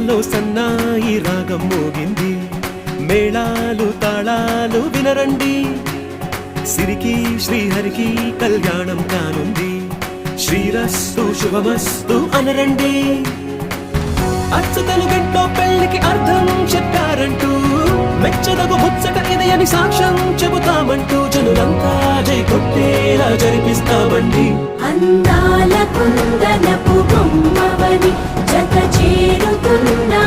గుండెల్లో సన్నాయి రాగం మోగింది, మేళాలు తాళాలు వినరండి, సిరికి శ్రీహరికి కళ్యాణం కానుంది, శ్రీరస్తు శుభమస్తు అనరండి. అచ్చు తెలుగింటో పెళ్లికి అర్థం చెప్పారంటూ, మెచ్చదగు ముచ్చట ఇది అని సాక్ష్యం చెబుతామంటూ, జనులంతా జై కొట్టేలా జరిపిస్తామండి. అందాల కుందనపు బొమ్మవని జత చేరుకున్నా